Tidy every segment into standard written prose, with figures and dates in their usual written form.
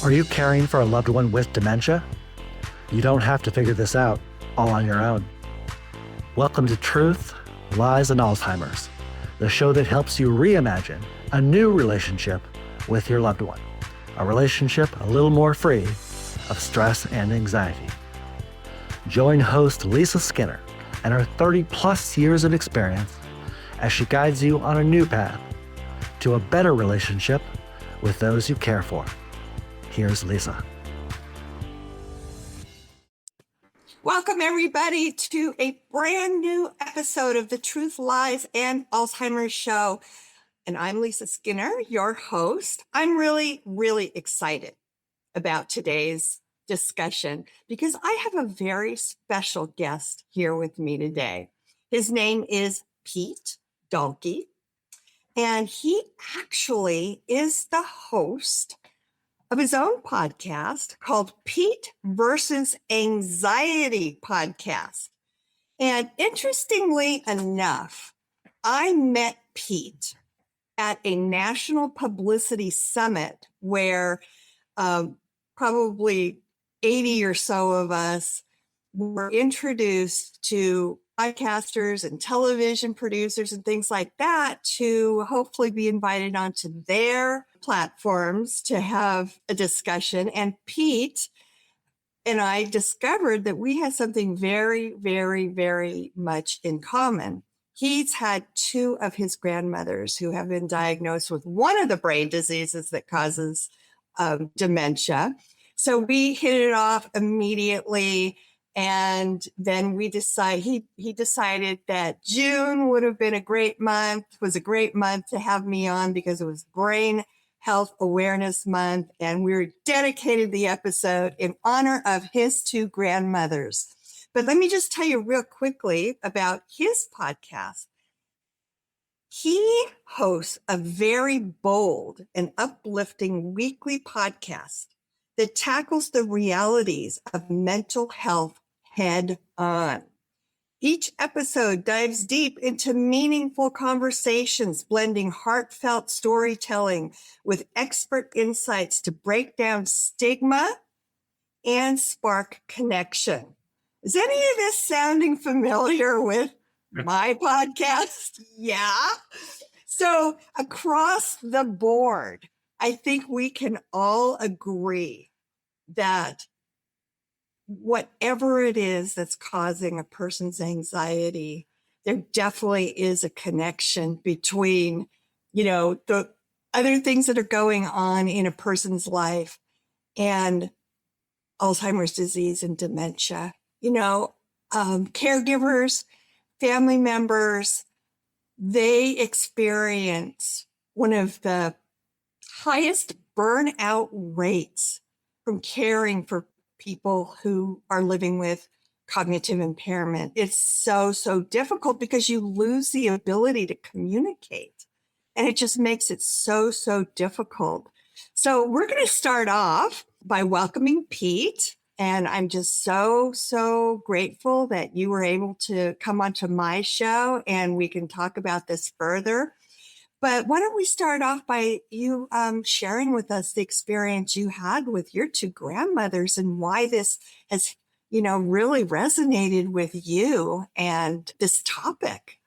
Are you caring for a loved one with dementia? You don't have to figure this out all on your own. Welcome to Truth, Lies, and Alzheimer's, the show that helps you reimagine a new relationship with your loved one, a relationship a little more free of stress and anxiety. Join host Lisa Skinner and her 30-plus years of experience as she guides you on a new path to a better relationship with those you care for. Here's Lisa. Welcome, everybody, to a brand new episode of the Truth, Lies, and Alzheimer's Show. And I'm Lisa Skinner, your host. I'm really, really excited about today's discussion because I have a very special guest here with me today. His name is Pete DCalke, and he actually is the host of his own podcast called Pete versus Anxiety Podcast. And interestingly enough, I met Pete at a national publicity summit where probably 80 or so of us were introduced to podcasters and television producers and things like that to hopefully be invited onto their platforms to have a discussion. And Pete and I discovered that we had something very, very, very much in common. He's had two of his grandmothers who have been diagnosed with one of the brain diseases that causes dementia. So we hit it off immediately. And then we he decided that June would have been was a great month to have me on because it was Brain Health Awareness Month. And we dedicated the episode in honor of his two grandmothers. But let me just tell you real quickly about his podcast. He hosts a very bold and uplifting weekly podcast that tackles the realities of mental health head on. Each episode dives deep into meaningful conversations, blending heartfelt storytelling with expert insights to break down stigma and spark connection. Is any of this sounding familiar with my podcast? Yeah. So across the board, I think we can all agree that whatever it is that's causing a person's anxiety, there definitely is a connection between, the other things that are going on in a person's life and Alzheimer's disease and dementia. Caregivers, family members, they experience one of the highest burnout rates from caring for people who are living with cognitive impairment. It's so, so difficult because you lose the ability to communicate. And it just makes it so, so difficult. So we're going to start off by welcoming Pete. And I'm just so, so grateful that you were able to come onto my show and we can talk about this further. But why don't we start off by you sharing with us the experience you had with your two grandmothers and why this has, really resonated with you and this topic.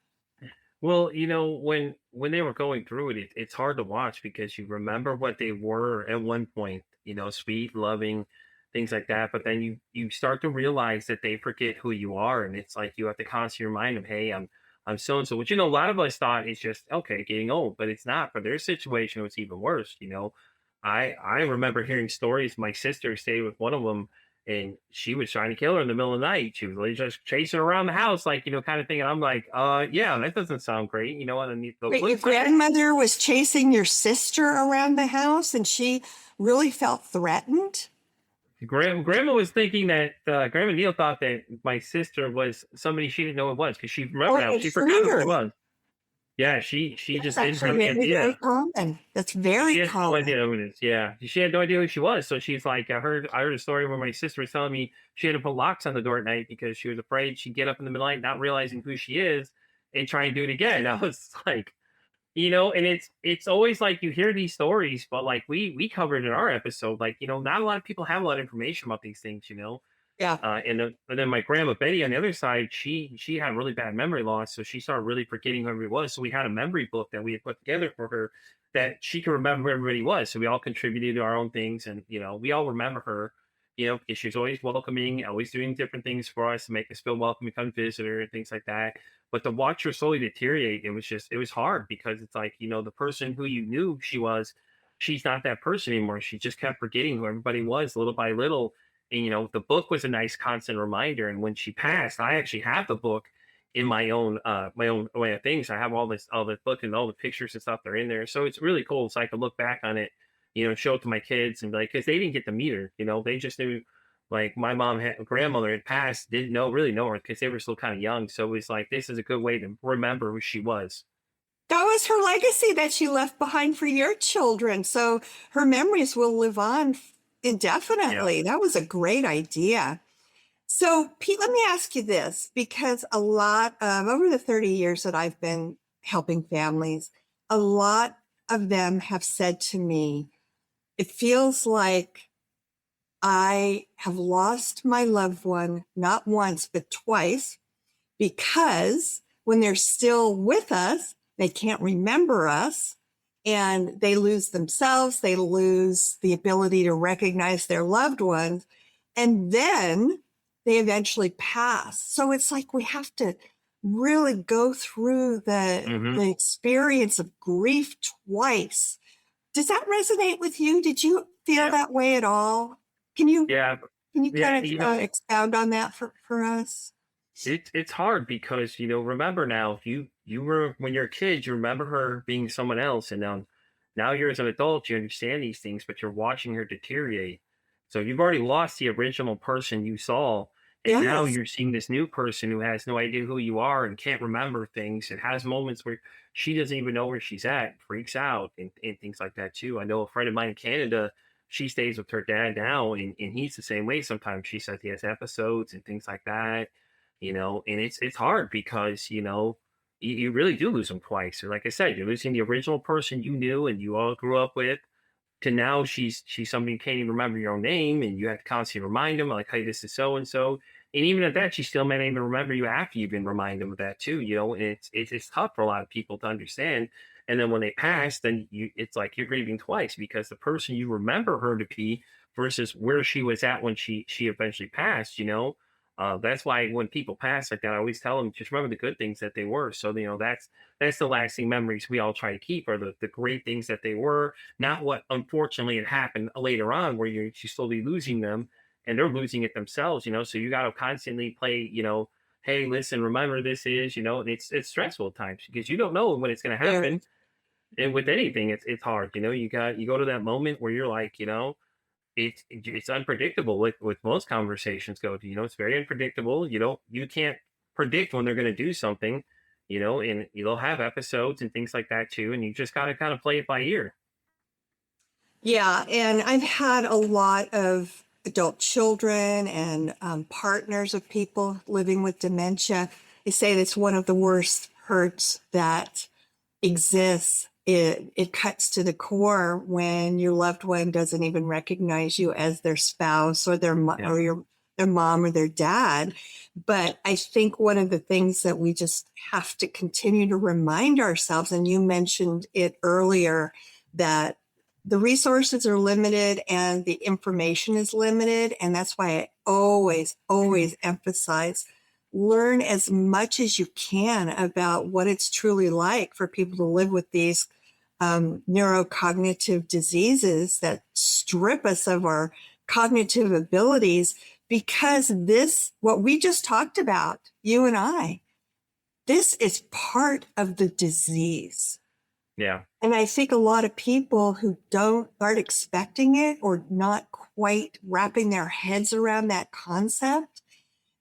Well, when they were going through it, it's hard to watch because you remember what they were at one point, sweet, loving, things like that. But then you start to realize that they forget who you are. And it's like you have to constantly remind them, hey, I'm so-and-so, which, a lot of us thought it's just, okay, getting old, but it's not. For their situation, it was even worse. I remember hearing stories. My sister stayed with one of them and she was trying to kill her in the middle of the night. She was literally just chasing her around the house, kind of thing. And I'm like, yeah, that doesn't sound great. And Wait, your grandmother was chasing your sister around the house and she really felt threatened? Grandma was thinking that Grandma Neal thought that my sister was somebody she didn't know it was because she remembered she forgot who it was. Yeah, she just didn't have any idea. Very common. That's very she common. No idea who it is. Yeah, she had no idea who she was. So she's like, I heard a story where my sister was telling me she had to put locks on the door at night because she was afraid she'd get up in the middle of the night, not realizing who she is, and try and do it again. I was like, And it's always like you hear these stories, but like we covered in our episode, like, not a lot of people have a lot of information about these things. Yeah. And then my grandma Betty on the other side, she had really bad memory loss, so she started really forgetting who everybody was. So we had a memory book that we had put together for her that she could remember who everybody was. So we all contributed to our own things, and we all remember her. Because she was always welcoming, always doing different things for us to make us feel welcome, become visitor, and things like that. But to watch her slowly deteriorate, it was hard because it's like, the person who you knew she was, she's not that person anymore. She just kept forgetting who everybody was little by little. And the book was a nice constant reminder. And when she passed, I actually have the book in my own way of things. I have all this book and all the pictures and stuff that are in there. So it's really cool. So I could look back on it, show it to my kids and be like, because they didn't get to meet her, they just knew, like, my grandmother had passed, didn't really know her because they were still kind of young. So it was like, this is a good way to remember who she was. That was her legacy that she left behind for your children. So her memories will live on Yeah. indefinitely. That was a great idea. So, Pete, let me ask you this, because a lot of over the 30 years that I've been helping families, a lot of them have said to me, it feels like I have lost my loved one, not once, but twice, because when they're still with us, they can't remember us and they lose themselves. They lose the ability to recognize their loved ones. And then they eventually pass. So it's like we have to really go through Hmm. the experience of grief twice. Does that resonate with you? Did you feel Yeah. that way at all? Can you Yeah. can you Yeah. kind of expound on that for us? It's hard because remember now you were when you're a kid you remember her being someone else, and now you're as an adult you understand these things, but you're watching her deteriorate. So you've already lost the original person you saw, and now Yes. you're seeing this new person who has no idea who you are and can't remember things and has moments where she doesn't even know where she's at, freaks out, and things like that too. I know a friend of mine in Canada. She stays with her dad now, and he's the same way. Sometimes she says he has episodes and things like that, and it's hard because you really do lose them twice. Or like I said, you're losing the original person you knew and you all grew up with, to now she's somebody you can't even remember your own name, and you have to constantly remind them, like, hey, this is so and so. And even at that, she still may not even remember you after you've been reminded them of that too. And it's tough for a lot of people to understand. And then when they pass, then it's like you're grieving twice because the person you remember her to be versus where she was at when she eventually passed. That's why when people pass like that, I always tell them just remember the good things that they were. So that's the lasting memories we all try to keep, are the great things that they were, not what unfortunately had happened later on where you're slowly losing them and they're losing it themselves. So you got to constantly play, hey, listen, remember this is, and it's stressful at times because you don't know when it's going to Very. happen. And with anything, it's hard. You go to that moment where you're like, it's unpredictable with most conversations go to, it's very unpredictable. You can't predict when they're going to do something, and you'll have episodes and things like that too. And you just got to kind of play it by ear. Yeah, and I've had a lot of adult children and partners of people living with dementia. They say that's one of the worst hurts that exists. It cuts to the core when your loved one doesn't even recognize you as their spouse or Yeah. or their mom or their dad. But I think one of the things that we just have to continue to remind ourselves, and you mentioned it earlier, that the resources are limited and the information is limited. And that's why I always emphasize learn as much as you can about what it's truly like for people to live with these neurocognitive diseases that strip us of our cognitive abilities. Because what we just talked about, you and I, this is part of the disease. Yeah. And I think a lot of people who aren't expecting it or not quite wrapping their heads around that concept,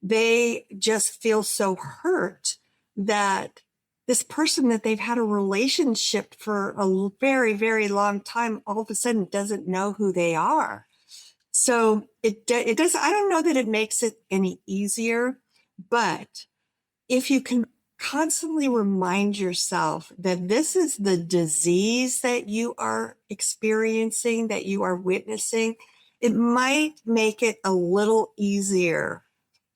they just feel so hurt that this person that they've had a relationship for a very, very long time all of a sudden doesn't know who they are. So it does. I don't know that it makes it any easier, but if you can constantly remind yourself that this is the disease that you are experiencing, that you are witnessing, it might make it a little easier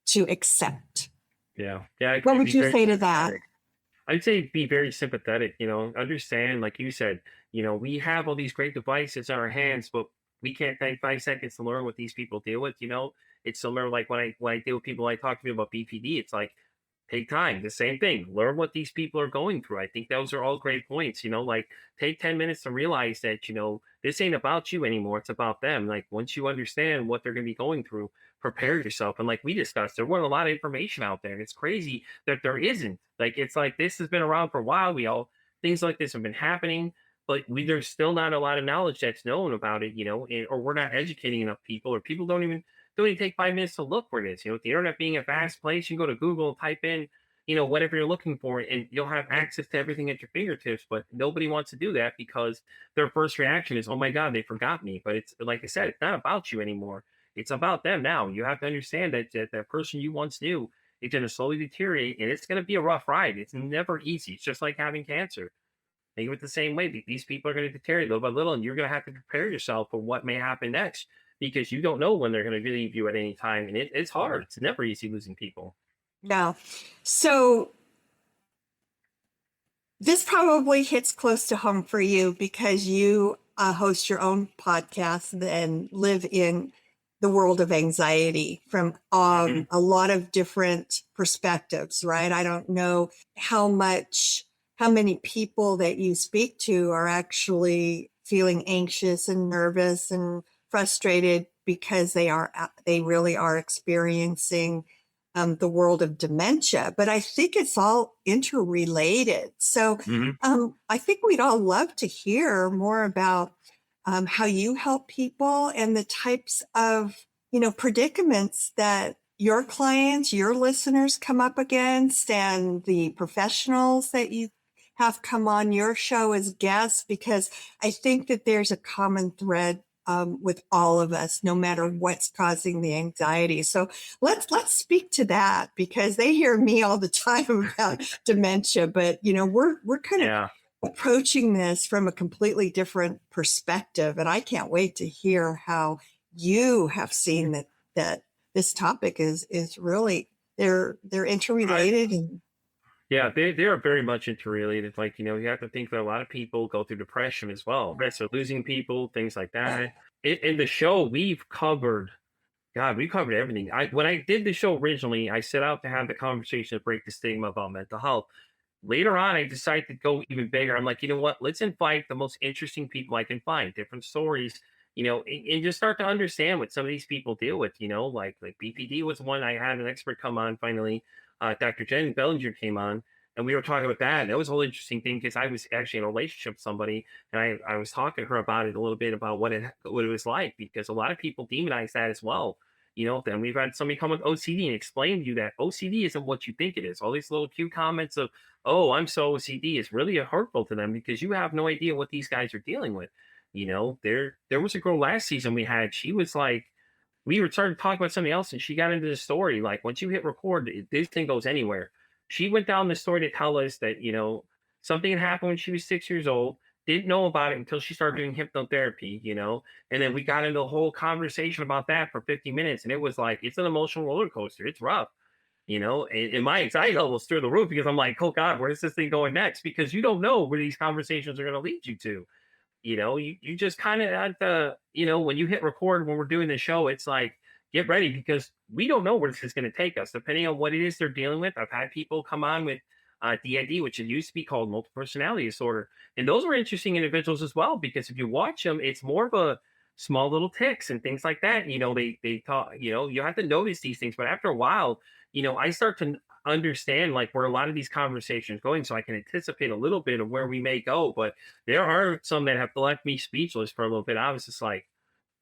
to accept. Yeah. Yeah. What would Be you very say to that? sympathetic. I'd say be very sympathetic, understand, like you said, we have all these great devices in our hands, but we can't take 5 seconds to learn what these people deal with. It's similar like when I deal with people, I talk to people about BPD, it's like take time, the same thing. Learn what these people are going through. I think those are all great points, like take 10 minutes to realize that, this ain't about you anymore. It's about them. Like once you understand what they're gonna be going through, prepare yourself. And like we discussed, there wasn't a lot of information out there. And it's crazy that there isn't. Like it's like this has been around for a while. Things like this have been happening, but there's still not a lot of knowledge that's known about it, or we're not educating enough people, or people don't even take 5 minutes to look for this. With the internet being a vast place, you go to Google, type in, whatever you're looking for, and you'll have access to everything at your fingertips. But nobody wants to do that because their first reaction is, oh my God, they forgot me. But it's like I said, it's not about you anymore. It's about them now. You have to understand that person you once knew is going to slowly deteriorate, and it's going to be a rough ride. It's never easy. It's just like having cancer. Think of it the same way. These people are going to deteriorate little by little, and you're going to have to prepare yourself for what may happen next because you don't know when they're going to leave you at any time. And it's hard. It's never easy losing people. No. So this probably hits close to home for you because you host your own podcast and live in the world of anxiety from a lot of different perspectives, right? I don't know how many people that you speak to are actually feeling anxious and nervous and frustrated because they really are experiencing the world of dementia, but I think it's all interrelated. So I think we'd all love to hear more about how you help people and the types of, predicaments that your clients, your listeners come up against, and the professionals that you have come on your show as guests, because I think that there's a common thread with all of us, no matter what's causing the anxiety. So let's speak to that, because they hear me all the time about dementia, but we're kind of approaching this from a completely different perspective, and I can't wait to hear how you have seen that this topic is really they're interrelated. And Yeah, they are very much interrelated. Like, you have to think that a lot of people go through depression as well. Right? So losing people, things like that. In the show, we covered everything. When I did the show originally, I set out to have the conversation to break the stigma about mental health. Later on, I decided to go even bigger. I'm like, you know what? Let's invite the most interesting people I can find, different stories, and just start to understand what some of these people deal with. Like BPD was one. I had an expert come on finally. Dr. Jen Bellinger came on, and we were talking about that. And that was a whole interesting thing because I was actually in a relationship with somebody, and I was talking to her about it a little bit about what it was like, because a lot of people demonize that as well. Then we've had somebody come with OCD and explain to you that OCD isn't what you think it is. All these little cute comments of, oh, I'm so OCD is really hurtful to them because you have no idea what these guys are dealing with. There was a girl last season we had, she was like, we were starting to talk about something else, and she got into the story. Like, once you hit record, this thing goes anywhere. She went down the story to tell us that, something had happened when she was 6 years old, didn't know about it until she started doing hypnotherapy, and then we got into a whole conversation about that for 50 minutes. And it was like, it's an emotional roller coaster. It's rough, and my anxiety levels through the roof because I'm like, oh God, where's this thing going next? Because you don't know where these conversations are going to lead you to. You just kind of have to, when you hit record, when we're doing the show, it's like, get ready, because we don't know where this is going to take us, depending on what it is they're dealing with. I've had people come on with DID, which it used to be called multiple personality disorder. And those are interesting individuals as well, because if you watch them, it's more of a small little tics and things like that. They talk, you have to notice these things. But after a while, I start to understand like where a lot of these conversations going, so I can anticipate a little bit of where we may go. But there are some that have left me speechless for a little bit. I was just like,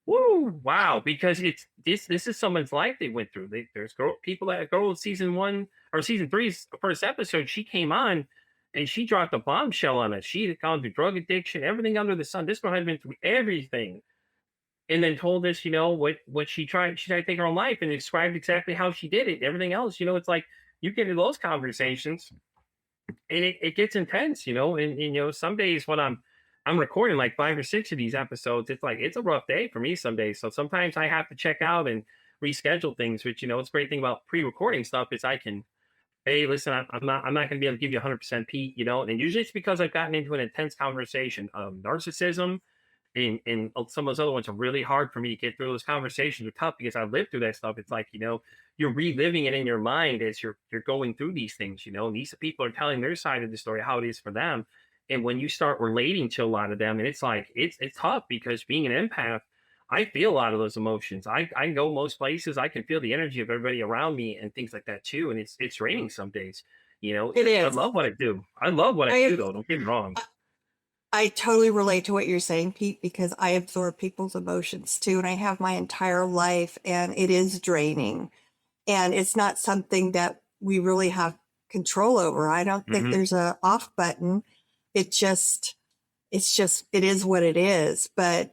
whoa, wow, because this is someone's life they went through. There's people that girl season 1 or season 3's first episode, she came on and she dropped a bombshell on us. She had gone through drug addiction, everything under the sun. This girl had been through everything, and then told us, what she tried to take her own life, and described exactly how she did it. Everything else, it's like you get into those conversations, and it gets intense, and some days when I'm recording like 5 or 6 of these episodes, it's like it's a rough day for me some days. So sometimes I have to check out and reschedule things, which it's a great thing about pre-recording stuff is I can, hey, listen, I'm not going to be able to give you 100% Pete, and usually it's because I've gotten into an intense conversation of narcissism, and some of those other ones are really hard for me to get through. Those conversations are tough because I lived through that stuff. It's like, you're reliving it in your mind as you're going through these things, and these people are telling their side of the story, how it is for them. And when you start relating to a lot of them, and it's like it's tough because being an empath, I feel a lot of those emotions. I go most places, I can feel the energy of everybody around me and things like that too. And it's draining some days. It I is. love what I do. I love what I I do though. Don't get me wrong. I totally relate to what you're saying, Pete, because I absorb people's emotions too, and I have my entire life, and it is draining. And it's not something that we really have control over. I don't think Hmm. there's a off button. It is what it is. But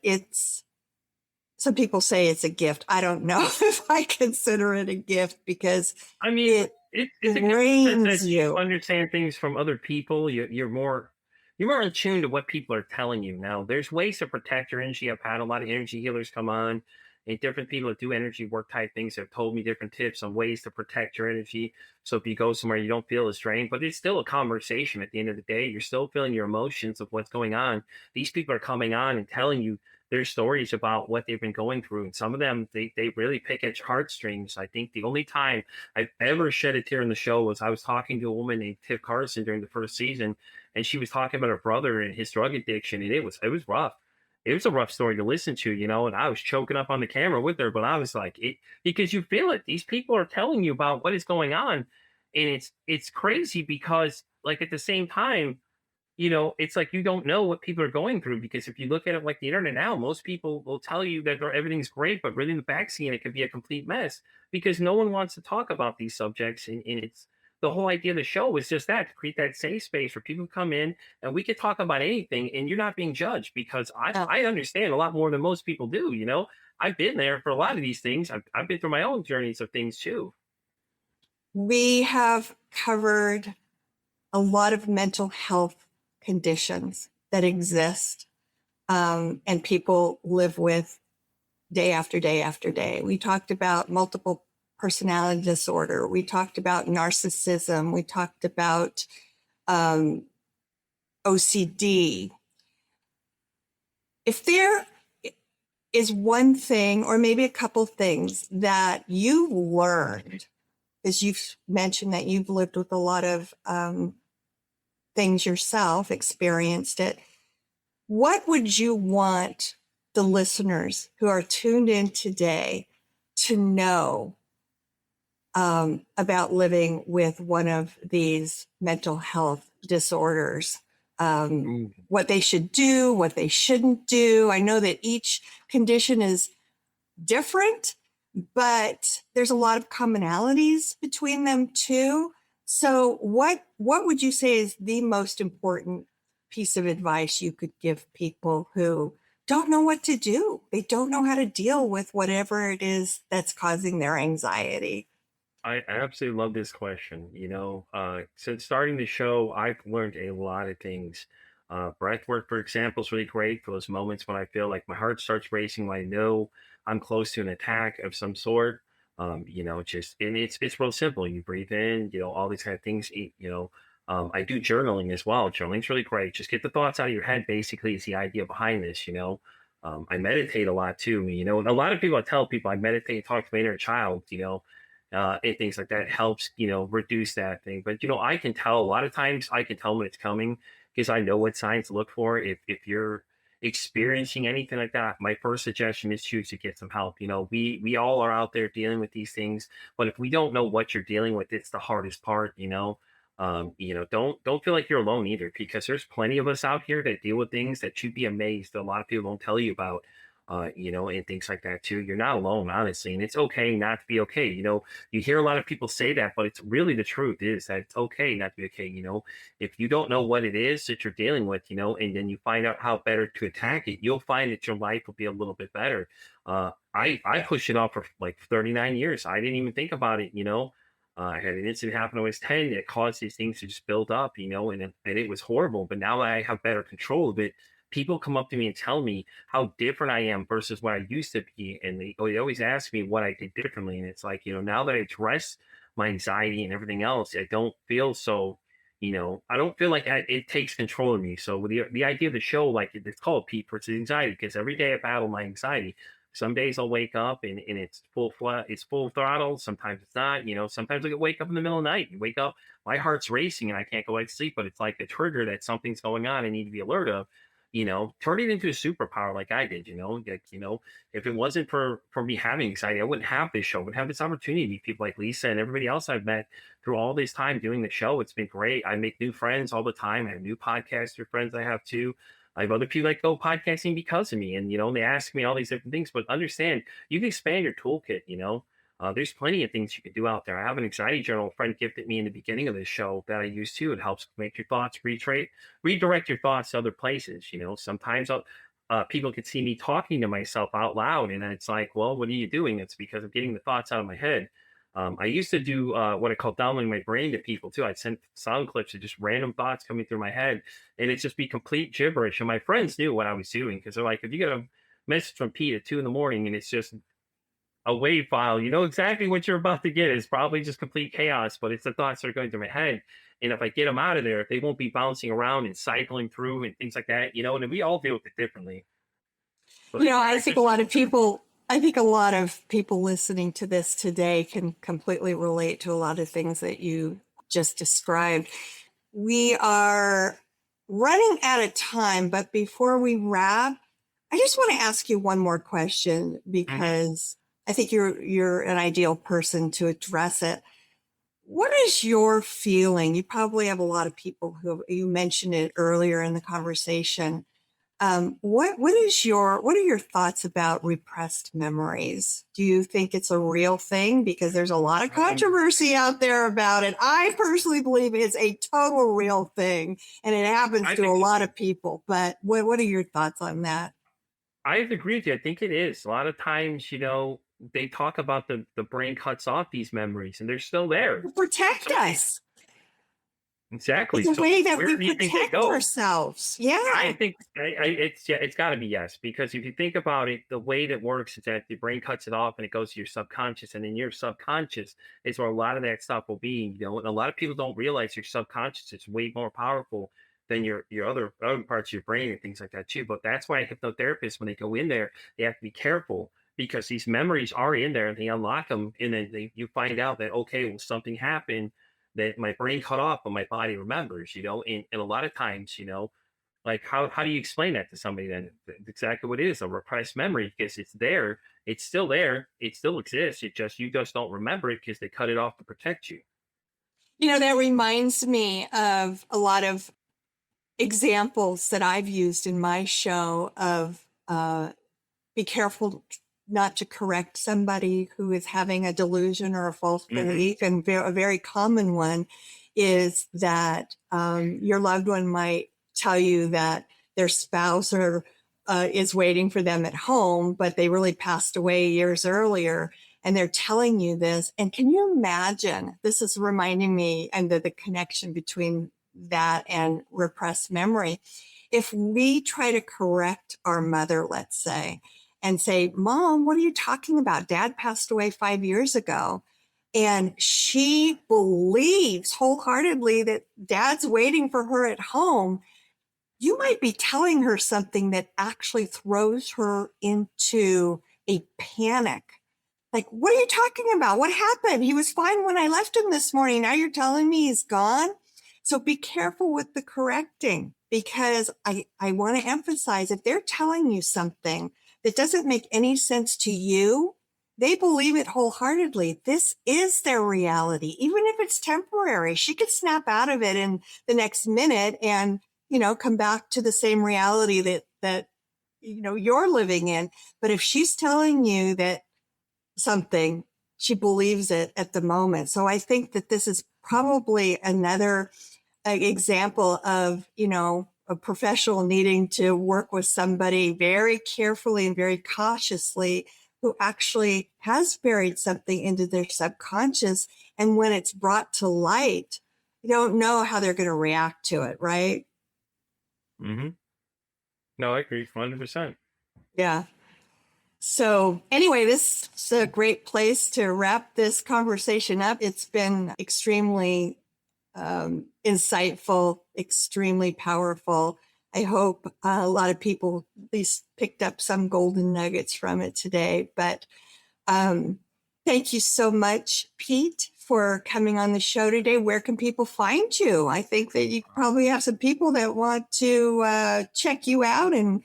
some people say it's a gift. I don't know if I consider it a gift because I mean, it it's a gift in the sense drains that you you. understand things from other people. You're more in tune to what people are telling you. Now, there's ways to protect your energy. I've had a lot of energy healers come on, and different people that do energy work type things have told me different tips on ways to protect your energy. So if you go somewhere, you don't feel as drained. But it's still a conversation at the end of the day. You're still feeling your emotions of what's going on. These people are coming on and telling you their stories about what they've been going through. And some of them, they really pick at your heartstrings. I think the only time I've ever shed a tear in the show was I was talking to a woman named Tiff Carson during the first season, and she was talking about her brother and his drug addiction, and it was rough. It was a rough story to listen to, and I was choking up on the camera with her, but I was like, it because you feel it. These people are telling you about what is going on, and it's crazy because like at the same time, it's like you don't know what people are going through because if you look at it like the internet now, most people will tell you that everything's great, but really in the backseat, it could be a complete mess because no one wants to talk about these subjects. And it's the whole idea of the show is just that to create that safe space where people come in and we could talk about anything and you're not being judged because I, Uh, I understand a lot more than most people do. I've been there for a lot of these things. I've been through my own journeys of things too. we have covered a lot of mental health conditions that exist, and people live with day after day after day. We talked about multiple personality disorder. We talked about narcissism. We talked about um, OCD. If there is one thing, or maybe a couple things that you've learned, because you've mentioned that you've lived with a lot of things yourself, experienced it, what would you want the listeners who are tuned in today to know about living with one of these mental health disorders? Ooh. What they should do, what they shouldn't do. I know that each condition is different, but there's a lot of commonalities between them too. So what would you say is the most important piece of advice you could give people who don't know what to do? They don't know how to deal with whatever it is that's causing their anxiety. I absolutely love this question. Since starting the show, I've learned a lot of things. Breath work, for example, is really great for those moments when I feel like my heart starts racing, when I know I'm close to an attack of some sort. Just and it's real simple. You breathe in, all these kind of things. I do journaling as well. Journaling's really great. Just get the thoughts out of your head. Basically, is the idea behind this. I meditate a lot too. A lot of people I tell people I meditate, talk to my inner child. And things like that helps, reduce that thing. But I can tell a lot of times I can tell when it's coming because I know what signs to look for. If you're experiencing anything like that, my first suggestion is choose to get some help. We all are out there dealing with these things, but if we don't know what you're dealing with, it's the hardest part. Don't feel like you're alone either, because there's plenty of us out here that deal with things that you'd be amazed that a lot of people don't tell you about. And things like that too. You're not alone, honestly, and it's okay not to be okay. You hear a lot of people say that, but it's really the truth is that it's okay not to be okay. If you don't know what it is that you're dealing with, and then you find out how better to attack it, you'll find that your life will be a little bit better. I pushed it off for like 39 years. I didn't even think about it. I had an incident happen when I was 10 that caused these things to just build up, and it was horrible. But now I have better control of it. People come up to me and tell me how different I am versus what I used to be. And they always ask me what I did differently. And it's like, now that I address my anxiety and everything else, I don't feel so, I don't feel like it takes control of me. So with the idea of the show, like it's called Pete versus Anxiety, because every day I battle my anxiety. Some days I'll wake up and it's it's full throttle. Sometimes it's not. Sometimes I wake up in the middle of the night. You wake up, my heart's racing and I can't go back to sleep. But it's like the trigger that something's going on. I need to be alert of. Turn it into a superpower like I did. If it wasn't for me having anxiety, I wouldn't have this show. I wouldn't have this opportunity to meet people like Lisa and everybody else I've met through all this time doing the show. It's been great. I make new friends all the time. I have new podcaster friends I have too. I have other people that go podcasting because of me, and they ask me all these different things. But understand, you can expand your toolkit. There's plenty of things you can do out there. I have an anxiety journal a friend gifted me in the beginning of this show that I use too. It helps make your thoughts redirect your thoughts to other places. Sometimes people can see me talking to myself out loud, and it's like, well, what are you doing? It's because I'm getting the thoughts out of my head. I used to do what I call downloading my brain to people too. I'd send sound clips of just random thoughts coming through my head, and it'd just be complete gibberish. And my friends knew what I was doing because they're like, if you get a message from Pete at 2 a.m. and it's just a wave file, you know exactly what you're about to get. It's probably just complete chaos, but it's the thoughts that are going through my head. And if I get them out of there, they won't be bouncing around and cycling through and things like that, and we all deal with it differently. But I think a lot of people listening to this today can completely relate to a lot of things that you just described. We are running out of time, but before we wrap, I just want to ask you one more question because I think you're an ideal person to address it. What is your feeling? You probably have a lot of people you mentioned it earlier in the conversation. What are your thoughts about repressed memories? Do you think it's a real thing? Because there's a lot of controversy out there about it. I personally believe it's a total real thing, and it happens to a lot of people. But what are your thoughts on that? I agree with you. I think it is. A lot of times, they talk about the brain cuts off these memories and they're still there. To protect us. Exactly. It's a So way that where we do you think they protect go? ourselves. Yeah. I think it's got to be yes, because if you think about it, the way that works is that the brain cuts it off and it goes to your subconscious, and in your subconscious is where a lot of that stuff will be. And a lot of people don't realize your subconscious is way more powerful than your other parts of your brain and things like that too. But that's why hypnotherapists, when they go in there, they have to be careful because these memories are in there and they unlock them, and then you find out that okay, well, something happened that my brain cut off, but my body remembers. And a lot of times, like how do you explain that to somebody then? Exactly what it is, a repressed memory, because it's there, it's still there, it still exists. You just don't remember it because they cut it off to protect you. That reminds me of a lot of examples that I've used in my show of be careful not to correct somebody who is having a delusion or a false belief. And a very common one is that your loved one might tell you that their spouse is waiting for them at home, but they really passed away years earlier. And they're telling you this. And can you imagine, this is reminding me and the connection between that and repressed memory. If we try to correct our mother, let's say, and say, Mom, what are you talking about? Dad passed away 5 years ago. And she believes wholeheartedly that Dad's waiting for her at home. You might be telling her something that actually throws her into a panic. Like, what are you talking about? What happened? He was fine when I left him this morning. Now you're telling me he's gone? So be careful with the correcting, because I want to emphasize, if they're telling you something that doesn't make any sense to you, they believe it wholeheartedly. This is their reality, even if it's temporary. She could snap out of it in the next minute and, come back to the same reality that you're living in. But if she's telling you that something, she believes it at the moment. So I think that this is probably another example of, a professional needing to work with somebody very carefully and very cautiously who actually has buried something into their subconscious. And when it's brought to light, you don't know how they're going to react to it, right? Mm-hmm. No, I agree 100%. Yeah. So anyway, this is a great place to wrap this conversation up. It's been extremely insightful, extremely powerful. I hope a lot of people at least picked up some golden nuggets from it today. But thank you so much, Pete, for coming on the show today. Where can people find you? I think that you probably have some people that want to check you out and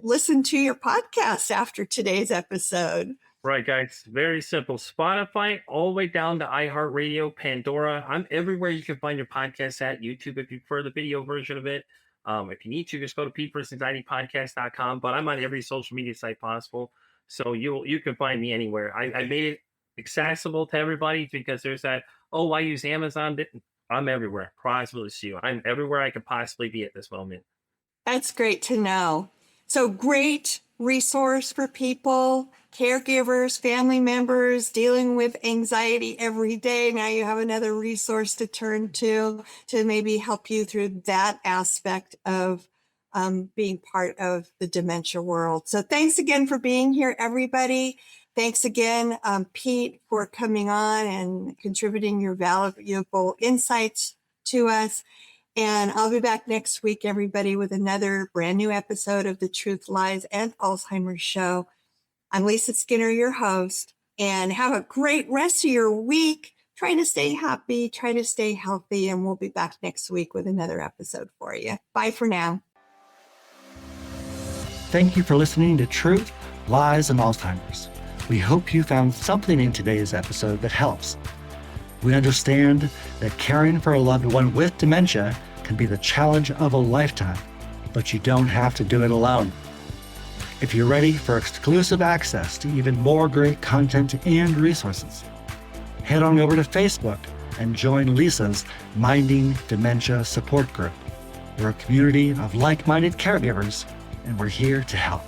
listen to your podcast after today's episode. Right, guys. Very simple. Spotify, all the way down to iHeartRadio, Pandora. I'm everywhere you can find your podcast at. YouTube, if you prefer the video version of it. If you need to, just go to peteversusanxietypodcast.com. But I'm on every social media site possible, so you can find me anywhere. I made it accessible to everybody because there's that. Oh, I use Amazon. I'm everywhere. Promise you, I'm everywhere I could possibly be at this moment. That's great to know. So great resource for people, caregivers, family members dealing with anxiety every day. Now you have another resource to turn to maybe help you through that aspect of being part of the dementia world. So thanks again for being here, everybody. Thanks again, Pete, for coming on and contributing your valuable insights to us. And I'll be back next week, everybody, with another brand new episode of the Truth, Lies, and Alzheimer's Show. I'm Lisa Skinner, your host, and have a great rest of your week. Try to stay happy, try to stay healthy, and we'll be back next week with another episode for you. Bye for now. Thank you for listening to Truth, Lies, and Alzheimer's. We hope you found something in today's episode that helps. We understand that caring for a loved one with dementia can be the challenge of a lifetime, but you don't have to do it alone. If you're ready for exclusive access to even more great content and resources, head on over to Facebook and join Lisa's Minding Dementia Support Group. We're a community of like-minded caregivers, and we're here to help.